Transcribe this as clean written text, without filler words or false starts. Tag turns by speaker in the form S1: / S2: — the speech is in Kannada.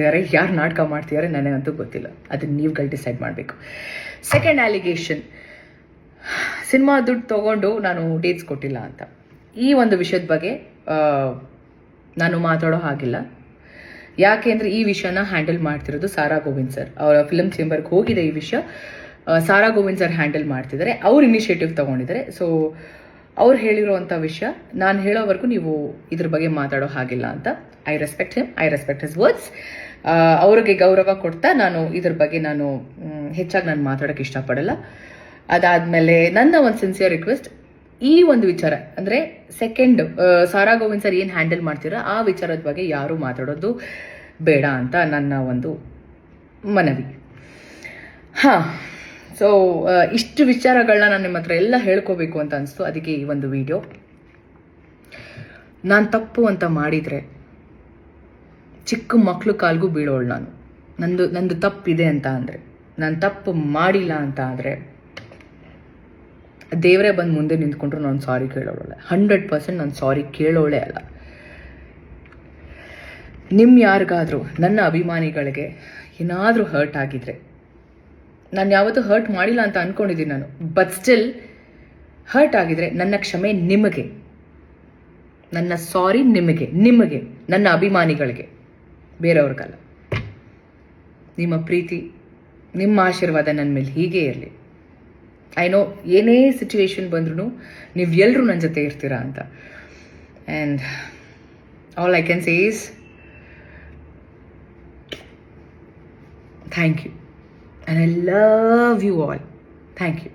S1: ಯಾರು ನಾಟಕ ಮಾಡ್ತಿದ್ದಾರೆ ನನಗಂತೂ ಗೊತ್ತಿಲ್ಲ. ಅದನ್ನ ನೀವುಗಳು ಡಿಸೈಡ್ ಮಾಡಬೇಕು. ಸೆಕೆಂಡ್ ಅಲಿಗೇಷನ್, ಸಿನಿಮಾ ದುಡ್ಡು ತೊಗೊಂಡು ನಾನು ಡೇಟ್ಸ್ ಕೊಟ್ಟಿಲ್ಲ ಅಂತ. ಈ ಒಂದು ವಿಷಯದ ಬಗ್ಗೆ ನಾನು ಮಾತಾಡೋ ಹಾಗಿಲ್ಲ. ಯಾಕೆ ಅಂದರೆ ಈ ವಿಷಯನ ಹ್ಯಾಂಡಲ್ ಮಾಡ್ತಿರೋದು ಸಾರಾ ಗೋವಿಂದ್ ಸರ್. ಅವರ ಫಿಲ್ಮ್ ಚೇಂಬರ್ಗೆ ಹೋಗಿದೆ ಈ ವಿಷಯ. ಸಾರಾ ಗೋವಿಂದ್ ಸರ್ ಹ್ಯಾಂಡಲ್ ಮಾಡ್ತಿದ್ದಾರೆ, ಅವ್ರು ಇನಿಷಿಯೇಟಿವ್ ತೊಗೊಂಡಿದ್ದಾರೆ. ಸೊ ಅವ್ರು ಹೇಳಿರೋವಂಥ ವಿಷಯ ನಾನು ಹೇಳೋವರೆಗೂ ನೀವು ಇದ್ರ ಬಗ್ಗೆ ಮಾತಾಡೋ ಹಾಗಿಲ್ಲ ಅಂತ. I respect him, I respect his words. ಅವ್ರಿಗೆ ಗೌರವ ಕೊಡ್ತಾ ನಾನು ಇದ್ರ ಬಗ್ಗೆ ಹೆಚ್ಚಾಗಿ ನಾನು ಮಾತಾಡೋಕ್ಕೆ ಇಷ್ಟಪಡಲ್ಲ. ಅದಾದಮೇಲೆ ನನ್ನ ಒಂದು ಸಿನ್ಸಿಯರ್ ರಿಕ್ವೆಸ್ಟ್, ಈ ಒಂದು ವಿಚಾರ ಅಂದರೆ ಸೆಕೆಂಡ್ ಸಾರಾ ಗೋವಿಂದ್ ಸರ್ ಏನು ಹ್ಯಾಂಡಲ್ ಮಾಡ್ತೀರಾ ಆ ವಿಚಾರದ ಬಗ್ಗೆ ಯಾರೂ ಮಾತಾಡೋದು ಬೇಡ ಅಂತ ನನ್ನ ಒಂದು ಮನವಿ. ಹಾಂ, ಸೊ ಇಷ್ಟು ವಿಚಾರಗಳನ್ನ ನಾನು ನಿಮ್ಮ ಹತ್ರ ಎಲ್ಲ ಹೇಳ್ಕೋಬೇಕು ಅಂತ ಅನಿಸ್ತು. ಅದಕ್ಕೆ ಈ ಒಂದು ವಿಡಿಯೋ. ನಾನು ತಪ್ಪು ಅಂತ ಮಾಡಿದರೆ ಚಿಕ್ಕ ಮಕ್ಕಳು ಕಾಲ್ಗೂ ಬೀಳೋಳು ನಾನು. ನಂದು ತಪ್ಪಿದೆ ಅಂತ ಅಂದರೆ, ನಾನು ತಪ್ಪು ಮಾಡಿಲ್ಲ ಅಂತ ಆದರೆ ದೇವರೇ ಬಂದು ಮುಂದೆ ನಿಂತ್ಕೊಂಡ್ರು ನಾನು ಸಾರಿ ಕೇಳೋಳೆ. 100% ನಾನು ಸಾರಿ ಕೇಳೋಳೆ ಅಲ್ಲ. ಯಾರಿಗಾದರೂ ನನ್ನ ಅಭಿಮಾನಿಗಳಿಗೆ ಏನಾದರೂ ಹರ್ಟ್ ಆಗಿದ್ರೆ, ನಾನು ಯಾವತ್ತೂ ಹರ್ಟ್ ಮಾಡಿಲ್ಲ ಅಂತ ಅಂದ್ಕೊಂಡಿದ್ದೀನಿ ನಾನು, ಬಟ್ ಸ್ಟಿಲ್ ಹರ್ಟ್ ಆಗಿದ್ರೆ ನನ್ನ ಕ್ಷಮೆ ನಿಮಗೆ, ನನ್ನ ಸಾರಿ ನಿಮಗೆ, ನನ್ನ ಅಭಿಮಾನಿಗಳಿಗೆ, ಬೇರೆಯವ್ರಿಗಲ್ಲ. ನಿಮ್ಮ ಪ್ರೀತಿ, ನಿಮ್ಮ ಆಶೀರ್ವಾದ ನನ್ನ ಮೇಲೆ ಹೀಗೆ ಇರಲಿ. ಐ ನೋ ಏನೇ ಸಿಚುವೇಶನ್ ಬಂದ್ರೂ ನೀವು ಎಲ್ಲರೂ ನನ್ನ ಜೊತೆ ಇರ್ತೀರಾ ಅಂತ. And all I can say is thank you. And I love you all. Thank you.